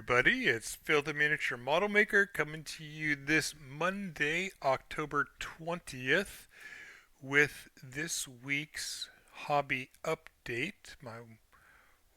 everybody. It's Phil the Miniature Model Maker coming to you this Monday, October 20th, with this week's hobby update. My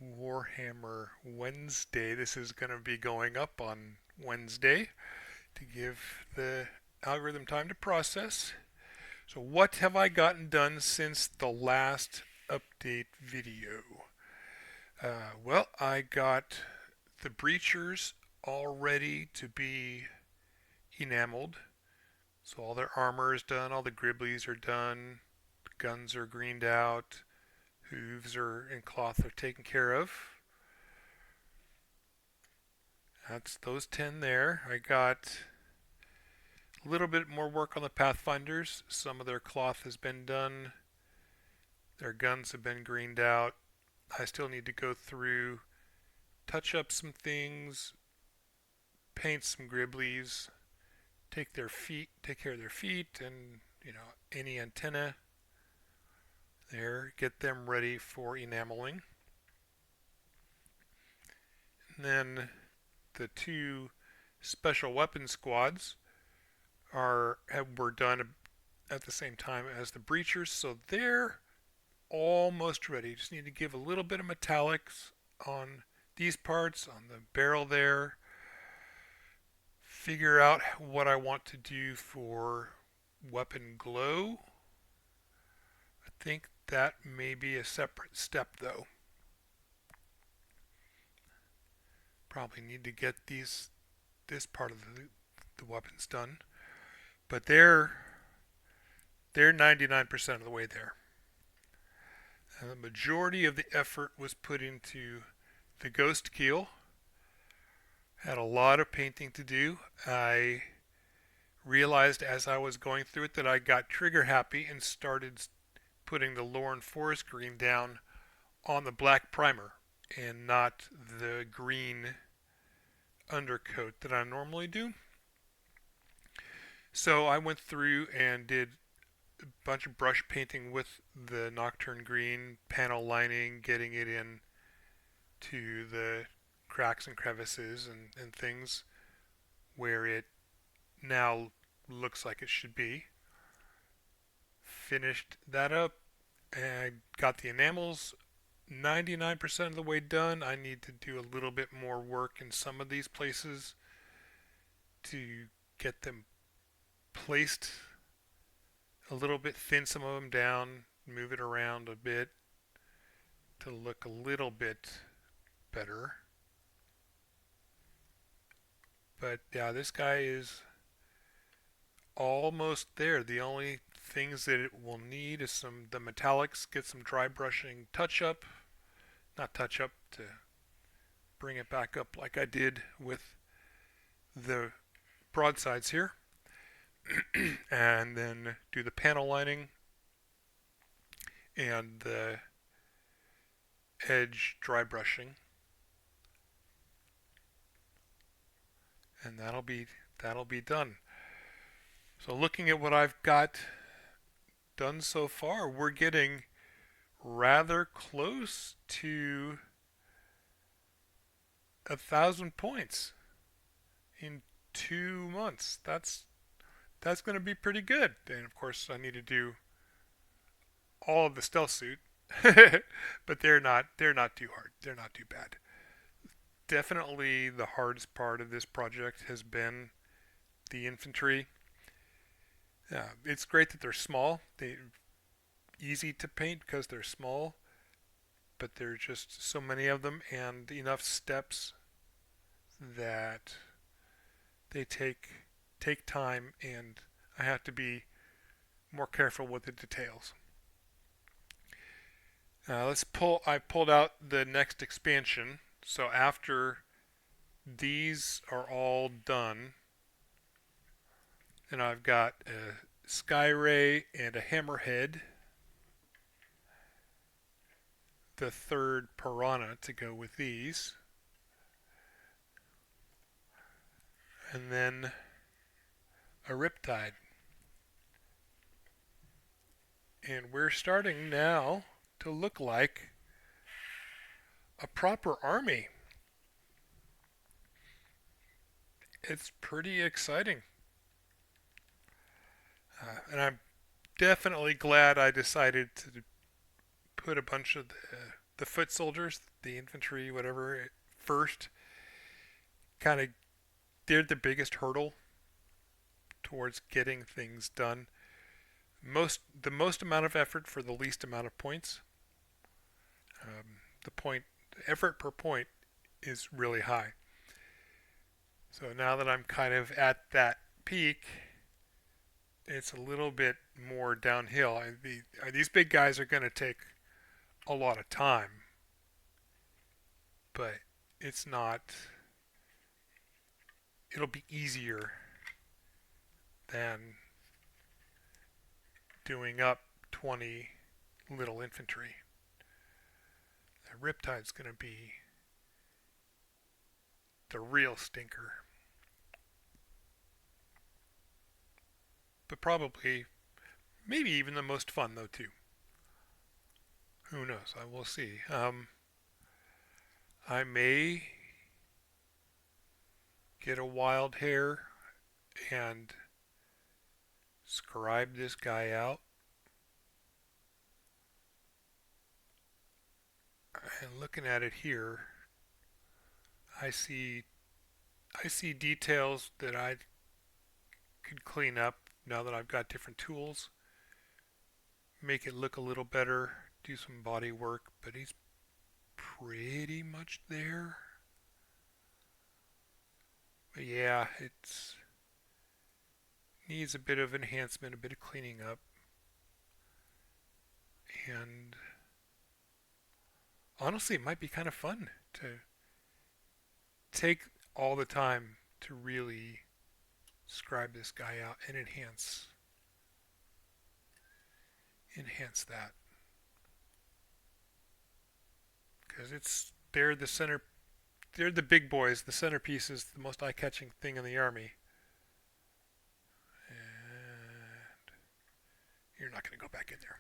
Warhammer Wednesday. This is going to be going up on Wednesday to give the algorithm time to process. So, what have I gotten done since the last update video? Well, I got the breachers all ready to be enameled. So all their armor is done, all the griblies are done, the guns are greened out, hooves are and cloth are taken care of. That's those 10 there. I got a little bit more work on the Pathfinders. Some of their cloth has been done. Their guns have been greened out. I still need to go through, touch up some things, paint some griblies, take care of their feet, and any antenna there, get them ready for enameling. And then the two special weapon squads were done at the same time as the breachers, so they're almost ready. Just need to give a little bit of metallics on these parts, on the barrel there. Figure out what I want to do for weapon glow. I think that may be a separate step though. Probably need to get this part of the weapons done. But they're 99% of the way there. And the majority of the effort was put into the ghost keel. Had a lot of painting to do. I realized as I was going through it that I got trigger happy and started putting the Lorne Forest green down on the black primer and not the green undercoat that I normally do. So I went through and did a bunch of brush painting with the Nocturne green, panel lining, getting it in to the cracks and crevices and things where it now looks like it should be. Finished that up and got the enamels 99% of the way done. I need to do a little bit more work in some of these places to get them placed a little bit, thin some of them down, move it around a bit to look a little bit better. But yeah, this guy is almost there. The only things that it will need is the metallics, get some dry brushing not touch up to bring it back up like I did with the broadsides here. And then do the panel lining and the edge dry brushing. And that'll be done. So looking at what I've got done so far, we're getting rather close to 1,000 points in 2 months. That's going to be pretty good. And of course, I need to do all of the stealth suit, but they're not too hard. They're not too bad. Definitely the hardest part of this project has been the infantry. It's great that they're small. They're easy to paint because they're small, but there's just so many of them and enough steps that they take time, and I have to be more careful with the details. I pulled out the next expansion. So after these are all done, and I've got a Skyray and a Hammerhead, the third Piranha to go with these, and then a Riptide. And we're starting now to look like a proper army. it's pretty exciting. And I'm definitely glad I decided to put a bunch of the foot soldiers, the infantry, whatever, first. Kind of, they're the biggest hurdle towards getting things done. The most amount of effort for the least amount of points. The point effort per point is really high. So now that I'm kind of at that peak, it's a little bit more downhill. These big guys are going to take a lot of time, but it's not. It'll be easier than doing up 20 little infantry. The Riptide's going to be the real stinker. But probably, maybe even the most fun, though, too. Who knows? I will see. I may get a wild hair and scribe this guy out. And looking at it here, I see I see details that I could clean up now that I've got different tools. Make it look a little better, do some body work, but he's pretty much there. But yeah, it's needs a bit of enhancement, a bit of cleaning up, and honestly, it might be kind of fun to take all the time to really scribe this guy out and enhance that, because it's they're the big boys. The centerpiece is the most eye-catching thing in the army, and you're not going to go back in there.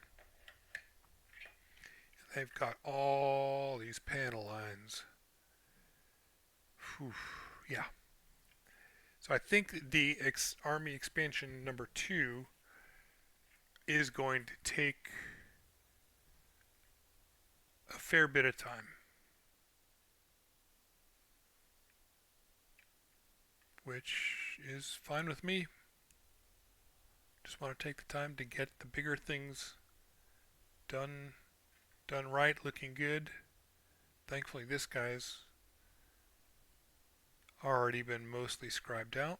They've got all these panel lines. Whew, yeah. So I think the army expansion number 2 is going to take a fair bit of time, which is fine with me. Just want to take the time to get the bigger things done right, looking good. Thankfully, this guy's already been mostly scribed out.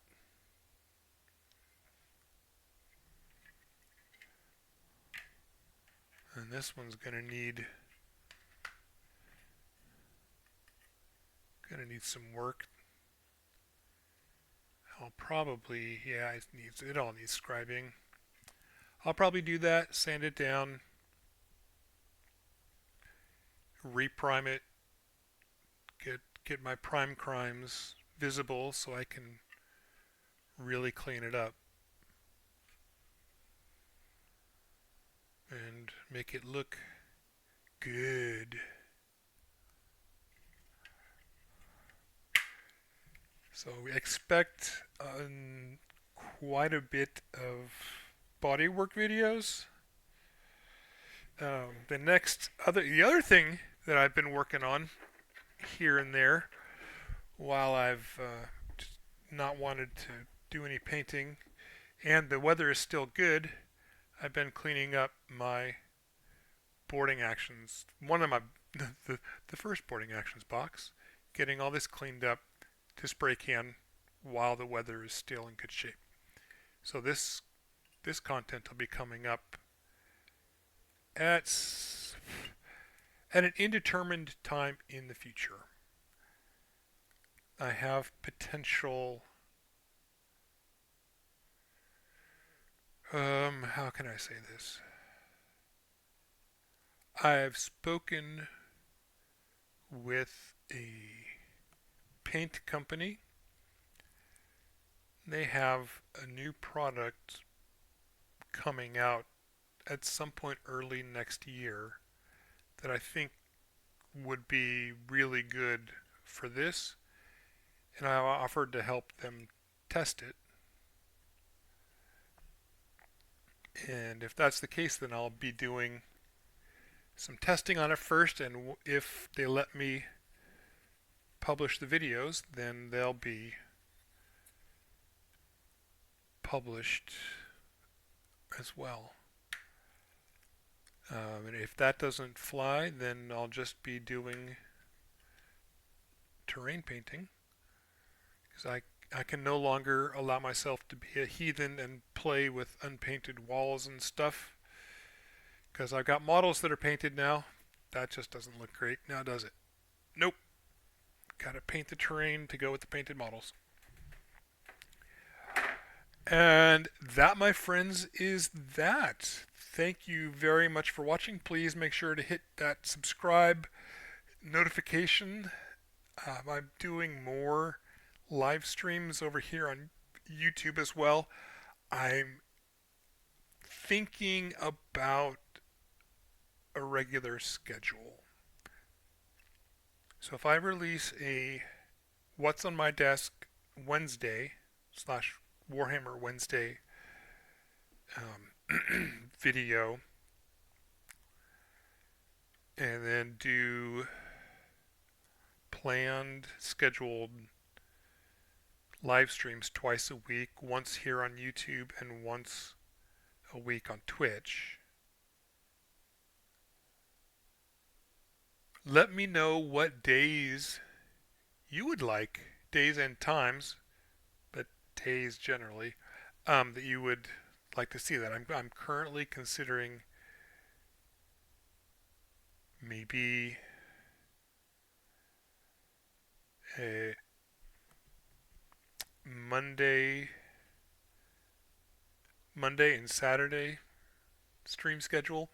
And this one's gonna need some work. I'll probably, yeah, it all needs scribing. I'll probably do that, sand it down, reprime it, get my prime crimes visible so I can really clean it up and make it look good. So we expect quite a bit of bodywork videos. The other thing that I've been working on here and there while I've just not wanted to do any painting, and the weather is still good, I've been cleaning up my boarding actions. One of my the first boarding actions box, getting all this cleaned up to spray can while the weather is still in good shape. So this content will be coming up at an indeterminate time in the future. I have potential. How can I say this? I've spoken with a paint company. They have a new product coming out at some point early next year that I think would be really good for this, and I offered to help them test it. And if that's the case, then I'll be doing some testing on it first, and if they let me publish the videos, then they'll be published as well. And if that doesn't fly, then I'll just be doing terrain painting, because I can no longer allow myself to be a heathen and play with unpainted walls and stuff, because I've got models that are painted now. That just doesn't look great now, does it? Nope. Gotta paint the terrain to go with the painted models. And that, my friends, is that. Thank you very much for watching. Please make sure to hit that subscribe notification. I'm doing more live streams over here on YouTube as well. I'm thinking about a regular schedule. So if I release a What's on My Desk Wednesday / Warhammer Wednesday video, and then do planned, scheduled live streams twice a week, once here on YouTube and once a week on Twitch. Let me know what days you would like, days and times, but days generally, that you would like to see that. I'm currently considering maybe a Monday and Saturday stream schedule.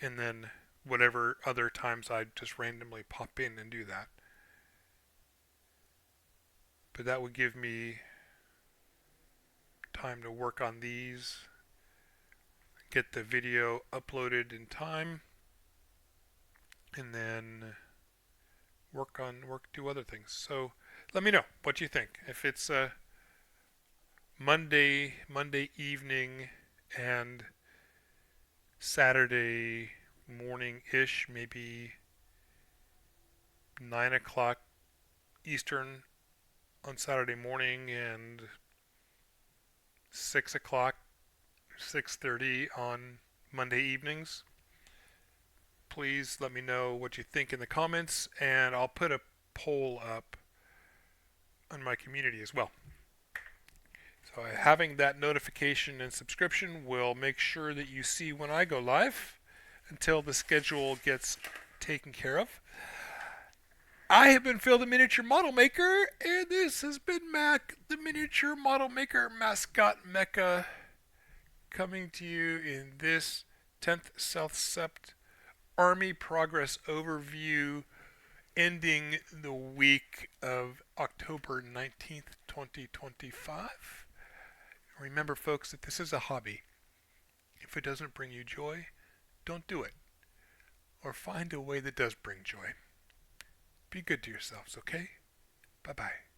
And then whatever other times I just randomly pop in and do that. But that would give me time to work on these, get the video uploaded in time, and then do other things. So let me know what you think. If it's a Monday evening and Saturday morning-ish, maybe 9 o'clock Eastern on Saturday morning and 6 o'clock, 6:30 on Monday evenings. Please let me know what you think in the comments, and I'll put a poll up on my community as well. So having that notification and subscription will make sure that you see when I go live until the schedule gets taken care of. I have been Phil the Miniature Model Maker, and this has been Mac the Miniature Model Maker Mascot Mecha, coming to you in this 10th South Sept Army Progress Overview, ending the week of October 19th, 2025. Remember, folks, that this is a hobby. If it doesn't bring you joy, don't do it. Or find a way that does bring joy. Be good to yourselves, okay? Bye-bye.